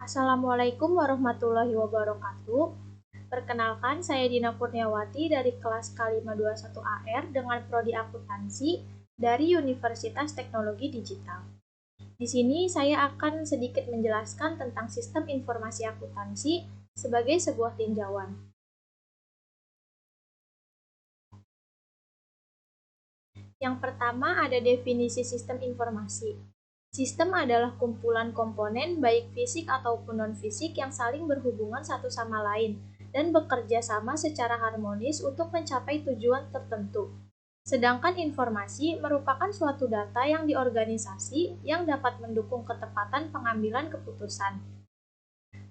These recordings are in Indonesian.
Assalamualaikum warahmatullahi wabarakatuh. Perkenalkan, saya Dina Kurniawati dari kelas K521 AR dengan prodi akuntansi dari Universitas Teknologi Digital. Di sini saya akan sedikit menjelaskan tentang sistem informasi akuntansi sebagai sebuah tinjauan. Yang pertama ada definisi sistem informasi. Sistem adalah kumpulan komponen baik fisik ataupun non-fisik yang saling berhubungan satu sama lain dan bekerja sama secara harmonis untuk mencapai tujuan tertentu. Sedangkan informasi merupakan suatu data yang diorganisasi yang dapat mendukung ketepatan pengambilan keputusan.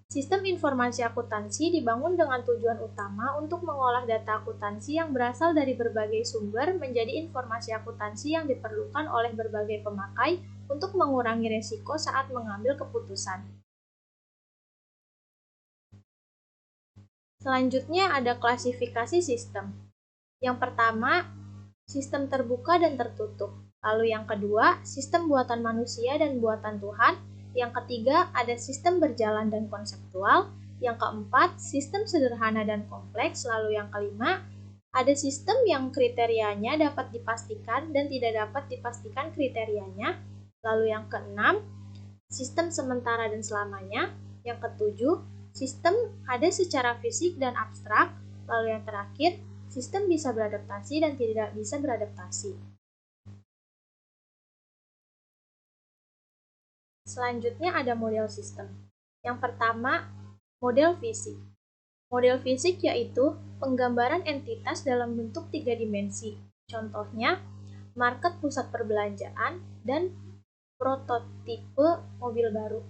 Sistem informasi akuntansi dibangun dengan tujuan utama untuk mengolah data akuntansi yang berasal dari berbagai sumber menjadi informasi akuntansi yang diperlukan oleh berbagai pemakai untuk mengurangi risiko saat mengambil keputusan. Selanjutnya ada klasifikasi sistem. Yang pertama, sistem terbuka dan tertutup. Lalu yang kedua, sistem buatan manusia dan buatan Tuhan. Yang ketiga, ada sistem berjalan dan konseptual. Yang keempat, sistem sederhana dan kompleks. Lalu yang kelima, ada sistem yang kriterianya dapat dipastikan dan tidak dapat dipastikan kriterianya. Lalu yang keenam, sistem sementara dan selamanya. Yang ketujuh, sistem ada secara fisik dan abstrak. Lalu yang terakhir, sistem bisa beradaptasi dan tidak bisa beradaptasi. Selanjutnya ada model sistem. Yang pertama, model fisik. Model fisik yaitu penggambaran entitas dalam bentuk 3 dimensi. Contohnya, market pusat perbelanjaan dan prototipe mobil baru.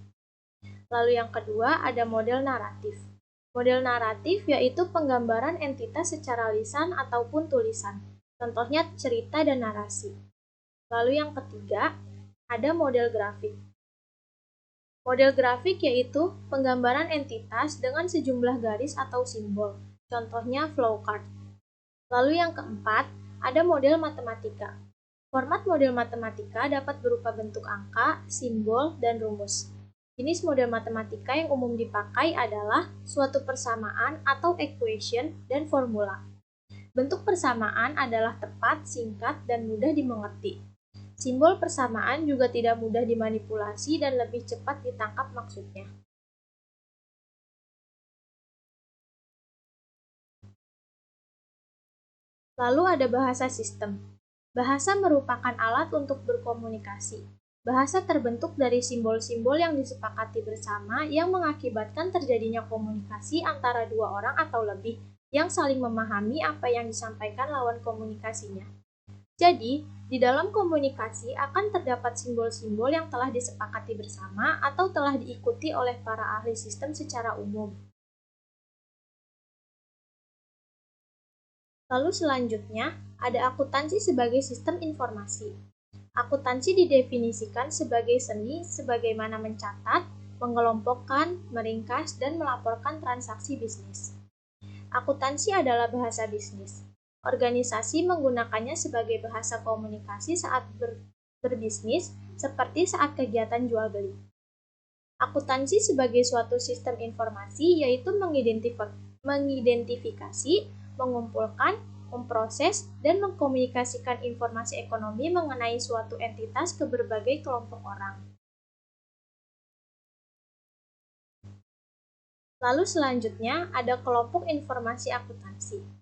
Lalu yang kedua ada model naratif. Model naratif yaitu penggambaran entitas secara lisan ataupun tulisan. Contohnya cerita dan narasi. Lalu yang ketiga ada model grafik. Model grafik yaitu penggambaran entitas dengan sejumlah garis atau simbol. Contohnya flowchart. Lalu yang keempat ada model matematika. Format model matematika dapat berupa bentuk angka, simbol, dan rumus. Jenis model matematika yang umum dipakai adalah suatu persamaan atau equation dan formula. Bentuk persamaan adalah tepat, singkat, dan mudah dimengerti. Simbol persamaan juga tidak mudah dimanipulasi dan lebih cepat ditangkap maksudnya. Lalu ada bahasa sistem. Bahasa merupakan alat untuk berkomunikasi. Bahasa terbentuk dari simbol-simbol yang disepakati bersama yang mengakibatkan terjadinya komunikasi antara dua orang atau lebih yang saling memahami apa yang disampaikan lawan komunikasinya. Jadi, di dalam komunikasi akan terdapat simbol-simbol yang telah disepakati bersama atau telah diikuti oleh para ahli sistem secara umum. Lalu selanjutnya, ada akuntansi sebagai sistem informasi. Akuntansi didefinisikan sebagai seni sebagaimana mencatat, mengelompokkan, meringkas, dan melaporkan transaksi bisnis. Akuntansi adalah bahasa bisnis. Organisasi menggunakannya sebagai bahasa komunikasi saat berbisnis, seperti saat kegiatan jual beli. Akuntansi sebagai suatu sistem informasi yaitu mengidentifikasi, mengumpulkan, memproses, dan mengkomunikasikan informasi ekonomi mengenai suatu entitas ke berbagai kelompok orang. Lalu selanjutnya ada kelompok informasi akuntansi.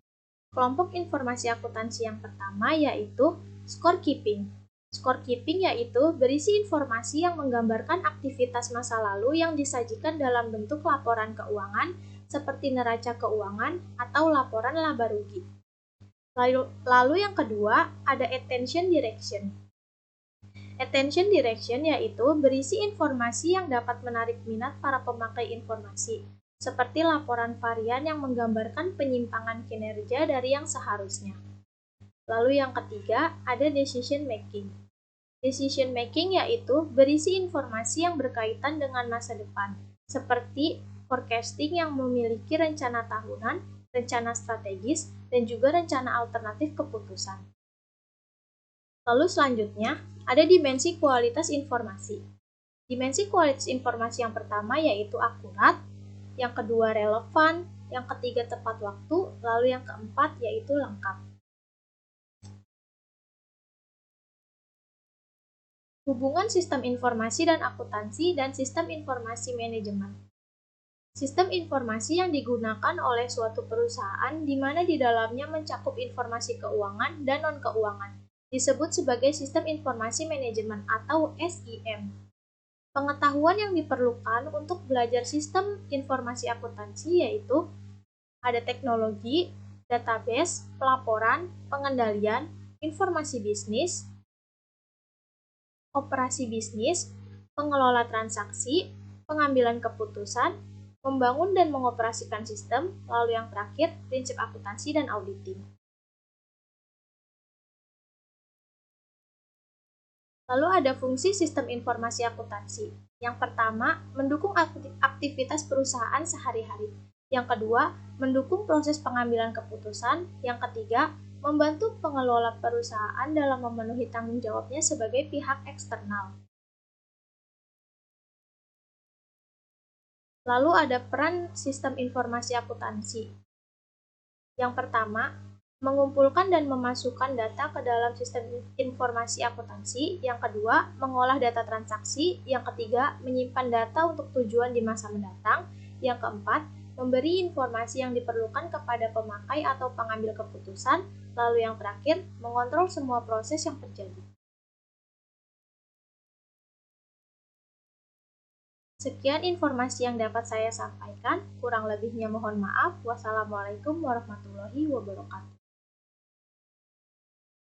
Kelompok informasi akuntansi yang pertama yaitu scorekeeping. Scorekeeping yaitu berisi informasi yang menggambarkan aktivitas masa lalu yang disajikan dalam bentuk laporan keuangan seperti neraca keuangan atau laporan laba rugi. Lalu yang kedua ada attention direction. Attention direction yaitu berisi informasi yang dapat menarik minat para pemakai informasi, seperti laporan varian yang menggambarkan penyimpangan kinerja dari yang seharusnya. Lalu yang ketiga, ada decision making. Decision making yaitu berisi informasi yang berkaitan dengan masa depan, seperti forecasting yang memiliki rencana tahunan, rencana strategis, dan juga rencana alternatif keputusan. Lalu selanjutnya, ada dimensi kualitas informasi. Dimensi kualitas informasi yang pertama yaitu akurat, yang kedua relevan, yang ketiga tepat waktu, lalu yang keempat yaitu lengkap. Hubungan sistem informasi dan akuntansi dan sistem informasi manajemen. Sistem informasi yang digunakan oleh suatu perusahaan di mana di dalamnya mencakup informasi keuangan dan non-keuangan, disebut sebagai sistem informasi manajemen atau SIM. Pengetahuan yang diperlukan untuk belajar sistem informasi akuntansi yaitu ada teknologi, database, pelaporan, pengendalian, informasi bisnis, operasi bisnis, pengelola transaksi, pengambilan keputusan, membangun dan mengoperasikan sistem, lalu yang terakhir, prinsip akuntansi dan auditing. Lalu ada fungsi sistem informasi akuntansi. Yang pertama, mendukung aktivitas perusahaan sehari-hari. Yang kedua, mendukung proses pengambilan keputusan. Yang ketiga, membantu pengelola perusahaan dalam memenuhi tanggung jawabnya sebagai pihak eksternal. Lalu ada peran sistem informasi akuntansi. Yang pertama, mengumpulkan dan memasukkan data ke dalam sistem informasi akuntansi. Yang kedua, mengolah data transaksi. Yang ketiga, menyimpan data untuk tujuan di masa mendatang. Yang keempat, memberi informasi yang diperlukan kepada pemakai atau pengambil keputusan. Lalu yang terakhir, mengontrol semua proses yang terjadi. Sekian informasi yang dapat saya sampaikan. Kurang lebihnya mohon maaf. Wassalamualaikum warahmatullahi wabarakatuh.